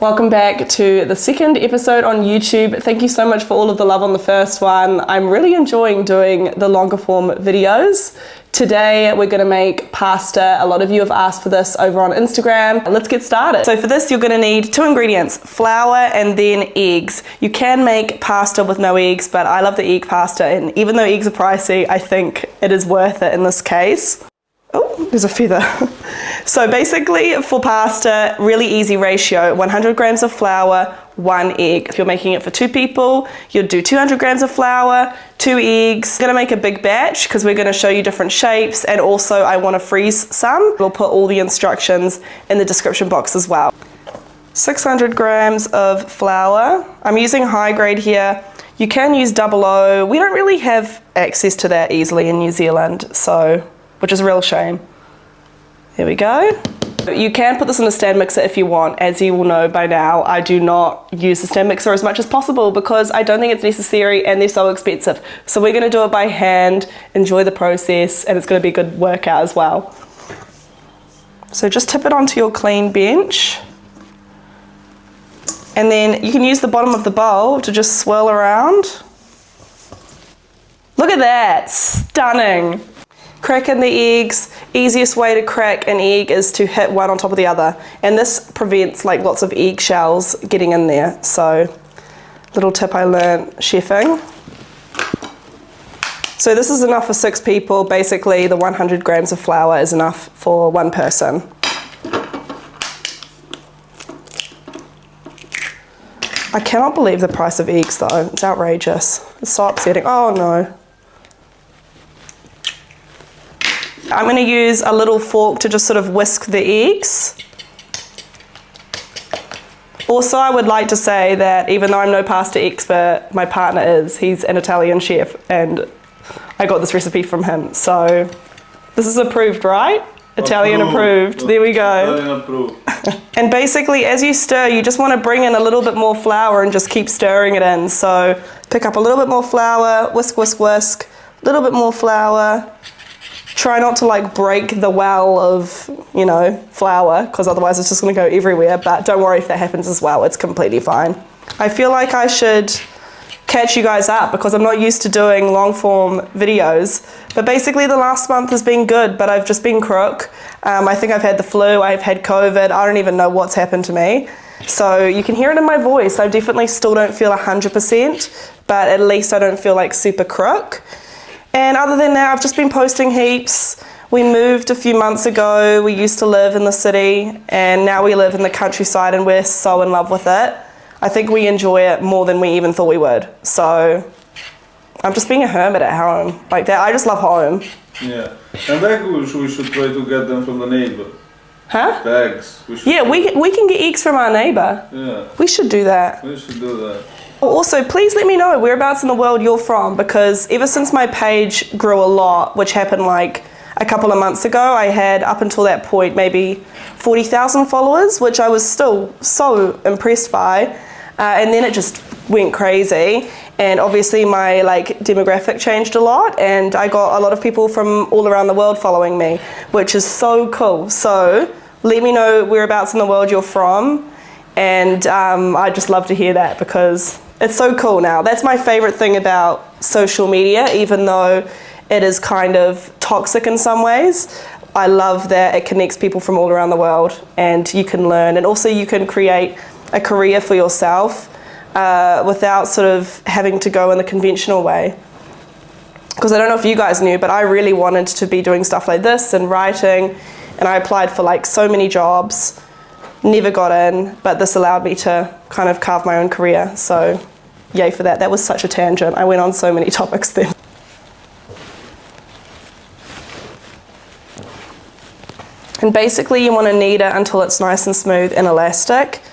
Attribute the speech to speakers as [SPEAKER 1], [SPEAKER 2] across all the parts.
[SPEAKER 1] Welcome back to the second episode on YouTube. Thank you so much for all of the love on the first one. I'm really enjoying doing the longer form videos. Today we're going to make pasta. A lot of you have asked for this over on Instagram. Let's get started. So for this you're going to need 2 ingredients, flour and then eggs. You can make pasta with no eggs, but I love the egg pasta, and even though eggs are pricey, I think it is worth it in this case. Oh, there's a feather. So basically for pasta, really easy ratio, 100 grams of flour, 1 egg. If you're making it for 2 people, you'd do 200 grams of flour, 2 eggs. I'm gonna make a big batch because we're gonna show you different shapes, and also I wanna freeze some. We'll put all the instructions in the description box as well. 600 grams of flour. I'm using high grade here. You can use 00. We don't really have access to that easily in New Zealand, so, which is a real shame. There we go. You can put this in a stand mixer if you want. As you will know by now, I do not use the stand mixer as much as possible because I don't think it's necessary and they're so expensive. So we're gonna do it by hand, enjoy the process, and it's gonna be a good workout as well. So just tip it onto your clean bench. And then you can use the bottom of the bowl to just swirl around. Look at that, stunning. Crack in the eggs. Easiest way to crack an egg is to hit one on top of the other, and this prevents like lots of eggshells getting in there. So little tip I learned chefing. So this is enough for 6 people. Basically the 100 grams of flour is enough for 1 person. I cannot believe the price of eggs though, it's outrageous. It's so upsetting. Oh no. I'm going to use a little fork to just sort of whisk the eggs. Also, I would like to say that even though I'm no pasta expert, my partner is. He's an Italian chef and I got this recipe from him. So this is approved, right? Italian approved. There we go. Italian approved. And basically as you stir, you just want to bring in a little bit more flour and just keep stirring it in. So pick up a little bit more flour, whisk, whisk, whisk, a little bit more flour. Try not to like break the well of, you know, flour, because otherwise it's just going to go everywhere, but don't worry if that happens as well, it's completely fine. I feel like I should catch you guys up because I'm not used to doing long form videos, but basically the last month has been good, but I've just been crook. I think I've had the flu, I've had COVID, I don't even know what's happened to me. So you can hear it in my voice, I definitely still don't feel 100%, but at least I don't feel like super crook. And other than that, I've just been posting heaps. We moved a few months ago. We used to live in the city and now we live in the countryside and we're so in love with it. I think we enjoy it more than we even thought we would. So I'm just being a hermit at home like that. I just love home.
[SPEAKER 2] Yeah, and eggs we should try to get them from the neighbor.
[SPEAKER 1] Huh?
[SPEAKER 2] The eggs.
[SPEAKER 1] Yeah, we can get eggs from our neighbor.
[SPEAKER 2] Yeah.
[SPEAKER 1] We should do that.
[SPEAKER 2] We should do that.
[SPEAKER 1] Also, please let me know whereabouts in the world you're from, because ever since my page grew a lot, which happened like a couple of months ago, I had up until that point maybe 40,000 followers, which I was still so impressed by, and then it just went crazy, and obviously my like demographic changed a lot, and I got a lot of people from all around the world following me, which is so cool. So let me know whereabouts in the world you're from, and I'd just love to hear that because it's so cool now. That's my favorite thing about social media, even though it is kind of toxic in some ways. I love that it connects people from all around the world and you can learn, and also you can create a career for yourself without sort of having to go in the conventional way. Because I don't know if you guys knew, but I really wanted to be doing stuff like this and writing, and I applied for like so many jobs. Never got in, but this allowed me to kind of carve my own career, so yay for that. That was such a tangent. I went on so many topics then. And basically you want to knead it until it's nice and smooth and elastic.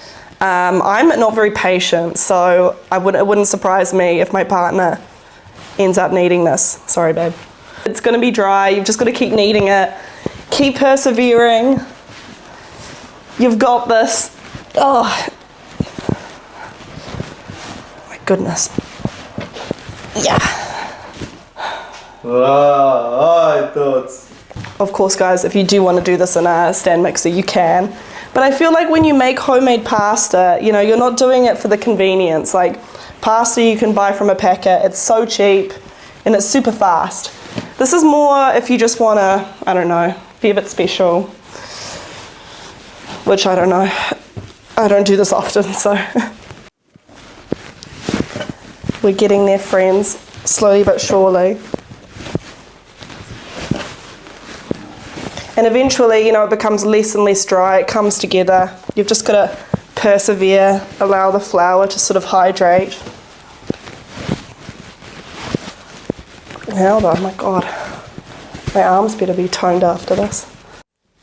[SPEAKER 1] I'm not very patient, so it wouldn't surprise me if my partner ends up kneading this. Sorry babe. It's going to be dry, you've just got to keep kneading it, keep persevering. You've got this. Oh my goodness. Yeah.
[SPEAKER 2] Wow, I thought.
[SPEAKER 1] Of course guys, if you do want to do this in a stand mixer, you can. But I feel like when you make homemade pasta, you know, you're not doing it for the convenience. Like pasta you can buy from a packet, it's so cheap and it's super fast. This is more if you just want to, I don't know, be a bit special, which I don't know. I don't do this often, so. We're getting there, friends, slowly but surely. And eventually, you know, it becomes less and less dry, it comes together. You've just got to persevere, allow the flour to sort of hydrate. Now though, my God, my arms better be toned after this.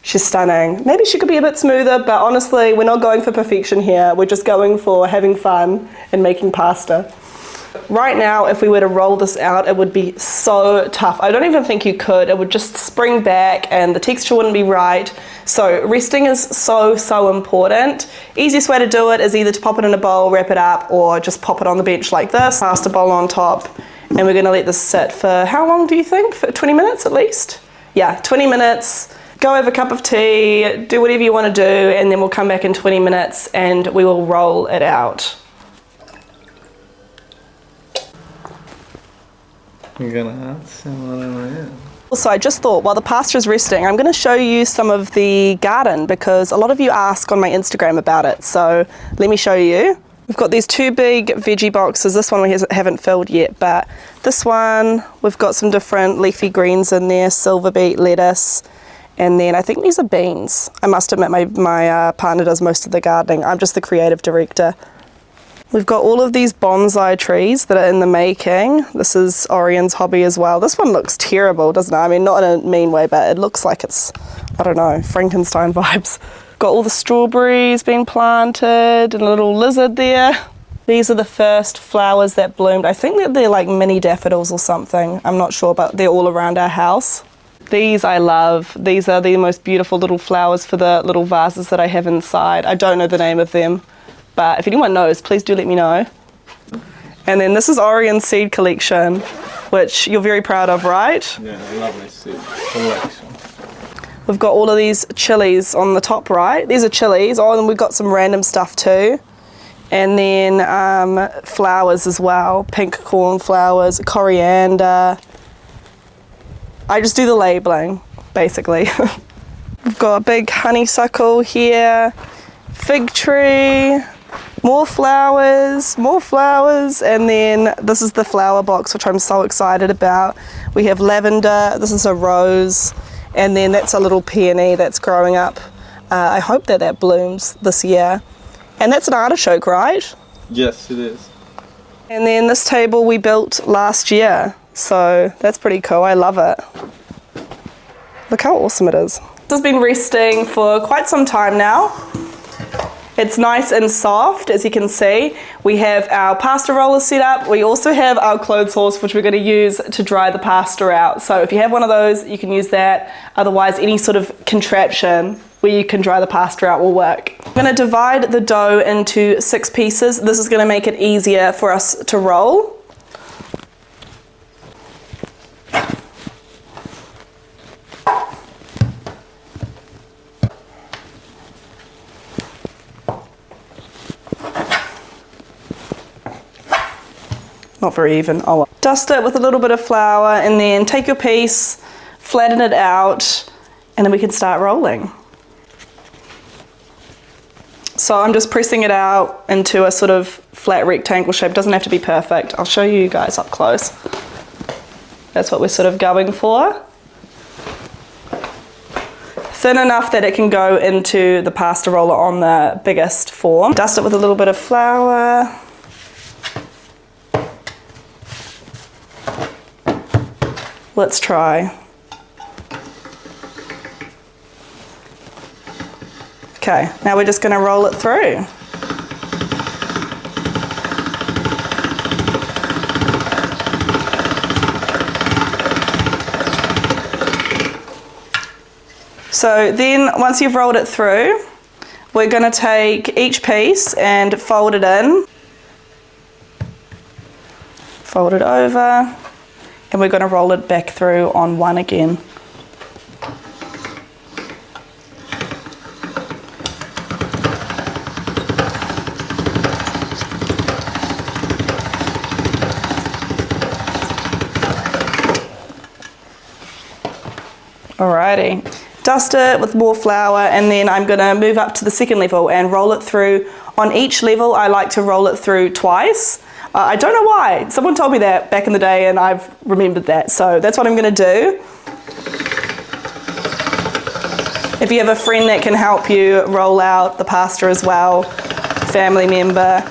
[SPEAKER 1] She's stunning. Maybe she could be a bit smoother, but honestly, we're not going for perfection here. We're just going for having fun and making pasta. Right now, if we were to roll this out, it would be so tough. I don't even think you could. It would just spring back and the texture wouldn't be right. So resting is so important. Easiest way to do it is either to pop it in a bowl, wrap it up, or just pop it on the bench like this, pasta bowl on top. And we're gonna let this sit for how long do you think? For 20 minutes at least? Yeah, 20 minutes. Go have a cup of tea, do whatever you want to do, and then we'll come back in 20 minutes and we will roll it out.
[SPEAKER 2] I'm gonna add some in.
[SPEAKER 1] Also, I just thought while the pasta is resting, I'm going to show you some of the garden because a lot of you ask on my Instagram about it. So let me show you. We've got these two big veggie boxes. This one we haven't filled yet, but this one, we've got some different leafy greens in there, silver beet, lettuce, and then I think these are beans. I must admit my partner does most of the gardening. I'm just the creative director. We've got all of these bonsai trees that are in the making. This is Orion's hobby as well. This one looks terrible, doesn't it? I mean, not in a mean way, but it looks like it's, I don't know, Frankenstein vibes. Got all the strawberries being planted and a little lizard there. These are the first flowers that bloomed. I think that they're like mini daffodils or something. I'm not sure, but they're all around our house. These I love. These are the most beautiful little flowers for the little vases that I have inside. I don't know the name of them, but if anyone knows, please do let me know. And then this is Orion's seed collection, which you're very proud of, right?
[SPEAKER 2] Yeah, lovely seed collection.
[SPEAKER 1] We've got all of these chilies on the top right. These are chilies. Oh, and we've got some random stuff too. And then flowers as well. Pink cornflowers, coriander. I just do the labeling, basically. We've got a big honeysuckle here, fig tree, more flowers, and then this is the flower box, which I'm so excited about. We have lavender, this is a rose, and then that's a little peony that's growing up. I hope that blooms this year. And that's an artichoke, right?
[SPEAKER 2] Yes, it is.
[SPEAKER 1] And then this table we built last year, so that's pretty cool. I love it. Look how awesome it is. This has been resting for quite some time now. It's nice and soft, as you can see. We have our pasta roller set up. We also have our clothes horse, which we're going to use to dry the pasta out. So if you have one of those, you can use that. Otherwise, any sort of contraption where you can dry the pasta out will work. I'm going to divide the dough into 6 pieces. This is going to make it easier for us to roll. Not very even. Oh well. Dust it with a little bit of flour and then take your piece, flatten it out, and then we can start rolling. So I'm just pressing it out into a sort of flat rectangle shape. It doesn't have to be perfect. I'll show you guys up close. That's what we're sort of going for. Thin enough that it can go into the pasta roller on the biggest form. Dust it with a little bit of flour. Let's try. Okay, now we're just going to roll it through. So then once you've rolled it through, we're going to take each piece and fold it in. Fold it over. And we're going to roll it back through on one again. Alrighty. Dust it with more flour, and then I'm gonna move up to the second level and roll it through. On each level, I like to roll it through twice. I don't know why. Someone told me that back in the day, and I've remembered that. So that's what I'm gonna do. If you have a friend that can help you roll out the pasta as well, family member,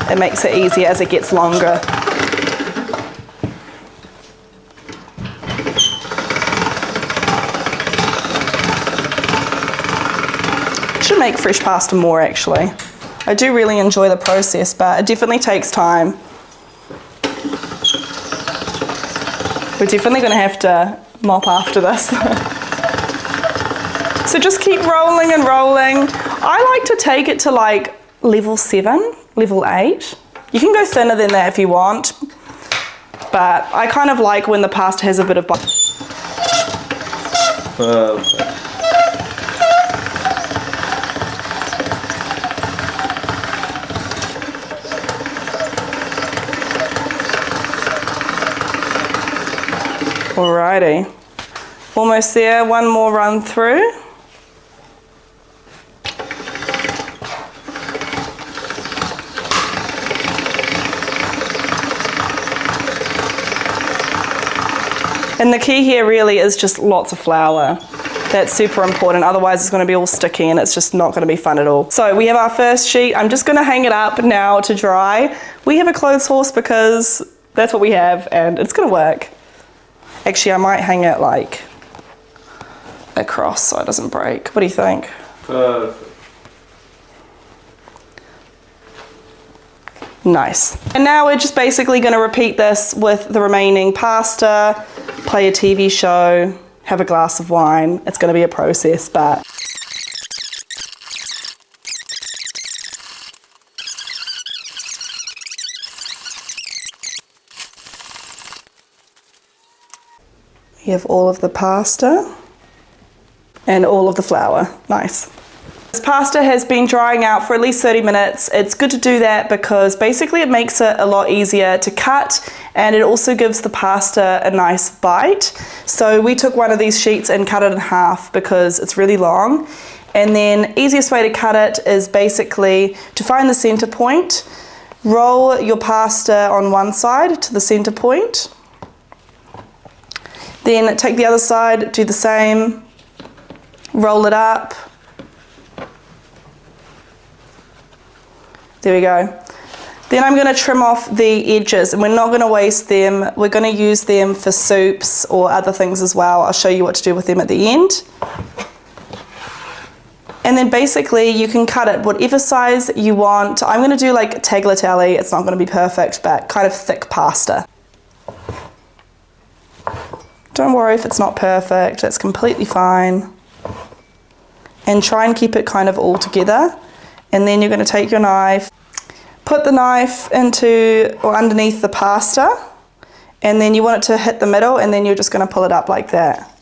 [SPEAKER 1] it makes it easier as it gets longer. Should make fresh pasta more actually. I do really enjoy the process, but it definitely takes time. We're definitely going to have to mop after this. So just keep rolling and rolling. I like to take it to like level 7, level 8. You can go thinner than that if you want, but I kind of like when the pasta has a bit of bite. Alrighty, almost there, one more run through. And the key here really is just lots of flour. That's super important, otherwise it's going to be all sticky and it's just not going to be fun at all. So we have our first sheet. I'm just going to hang it up now to dry. We have a clothes horse because that's what we have and it's going to work. Actually, I might hang it like across so it doesn't break. What do you think?
[SPEAKER 2] Perfect.
[SPEAKER 1] Nice. And now we're just basically going to repeat this with the remaining pasta, play a TV show, have a glass of wine. It's going to be a process, but... You have all of the pasta and all of the flour. Nice. This pasta has been drying out for at least 30 minutes. It's good to do that because basically it makes it a lot easier to cut and it also gives the pasta a nice bite. So we took one of these sheets and cut it in half because it's really long. And then easiest way to cut it is basically to find the center point, roll your pasta on one side to the center point. Then take the other side, do the same, roll it up. There we go. Then I'm going to trim off the edges and we're not going to waste them. We're going to use them for soups or other things as well. I'll show you what to do with them at the end. And then basically you can cut it whatever size you want. I'm going to do like tagliatelle. It's not going to be perfect, but kind of thick pasta. Don't worry if it's not perfect, it's completely fine. And try and keep it kind of all together. And then you're going to take your knife, put the knife into or underneath the pasta, and then you want it to hit the middle, and then you're just going to pull it up like that.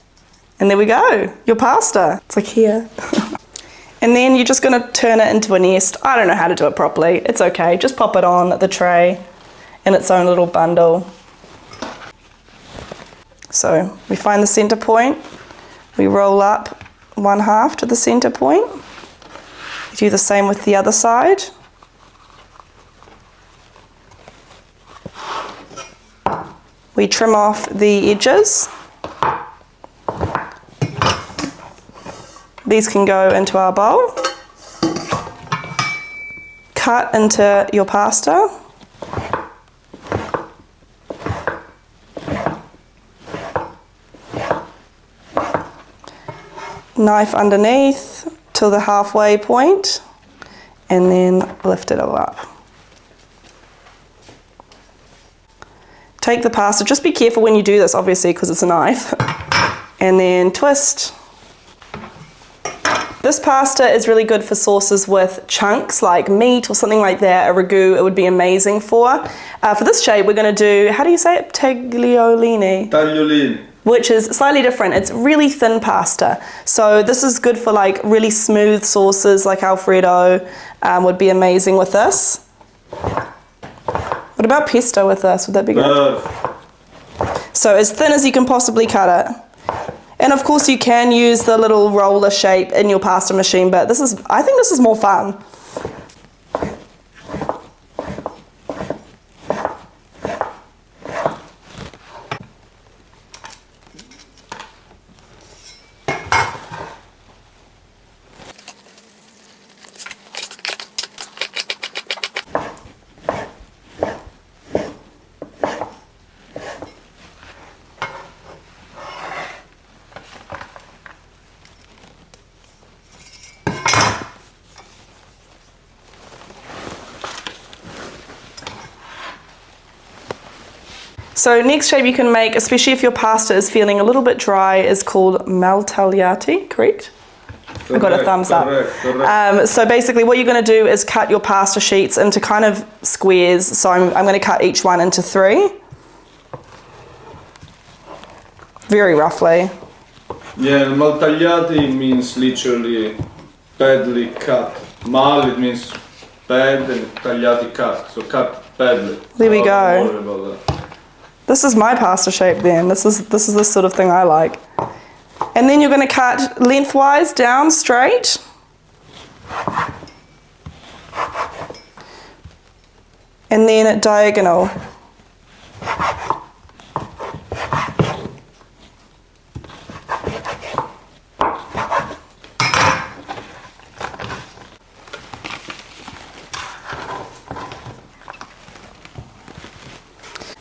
[SPEAKER 1] And there we go, your pasta. It's like here. And then you're just going to turn it into a nest. I don't know how to do it properly. It's okay, just pop it on the tray in its own little bundle. So we find the center point, we roll up one half to the center point. You do the same with the other side. We trim off the edges. These can go into our bowl. Cut into your pasta. Knife underneath till the halfway point and then lift it all up. Take the pasta, just be careful when you do this obviously because it's a knife, and then twist. This pasta is really good for sauces with chunks like meat or something like that, a ragu, it would be amazing for. For this shape we're going to do, how do you say it? Tagliolini.
[SPEAKER 2] Tagliolini.
[SPEAKER 1] Which is slightly different. It's really thin pasta. So this is good for like really smooth sauces like Alfredo, would be amazing with this. What about pesto with this? Would that be good? So as thin as you can possibly cut it. And of course you can use the little roller shape in your pasta machine, but I think this is more fun. So next shape you can make, especially if your pasta is feeling a little bit dry, is called Maltagliati, correct? I got a thumbs up.
[SPEAKER 2] Correct.
[SPEAKER 1] So basically what you're going to do is cut your pasta sheets into kind of squares. So I'm going to cut each one into 3. Very roughly.
[SPEAKER 2] Yeah, Maltagliati means literally badly cut. Mal, it means bad, and tagliati cut. So cut badly.
[SPEAKER 1] There we go.
[SPEAKER 2] Don't worry about that.
[SPEAKER 1] This is my pasta shape then. This is the sort of thing I like. And then you're going to cut lengthwise down straight. And then diagonal.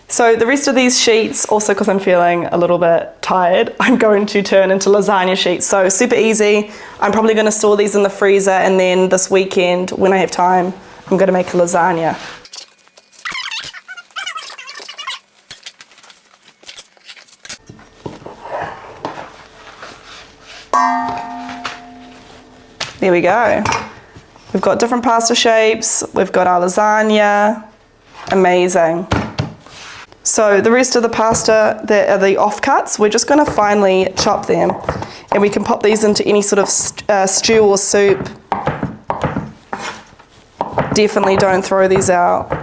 [SPEAKER 1] So the rest of these sheets, also because I'm feeling a little bit tired, I'm going to turn into lasagna sheets. So super easy. I'm probably going to store these in the freezer, and then this weekend, when I have time, I'm going to make a lasagna. There we go. We've got different pasta shapes. We've got our lasagna. Amazing. So the rest of the pasta, the offcuts, we're just going to finely chop them, and we can pop these into any sort of stew or soup. Definitely don't throw these out.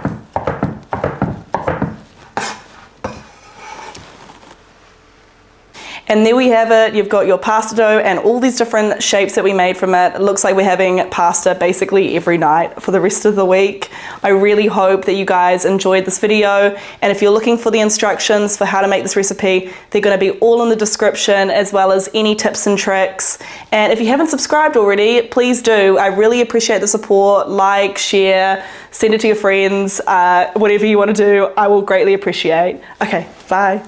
[SPEAKER 1] And there we have it. You've got your pasta dough and all these different shapes that we made from it. It looks like we're having pasta basically every night for the rest of the week. I really hope that you guys enjoyed this video. And if you're looking for the instructions for how to make this recipe, they're going to be all in the description, as well as any tips and tricks. And if you haven't subscribed already, please do. I really appreciate the support. Like, share, send it to your friends, whatever you want to do, I will greatly appreciate. Okay, bye.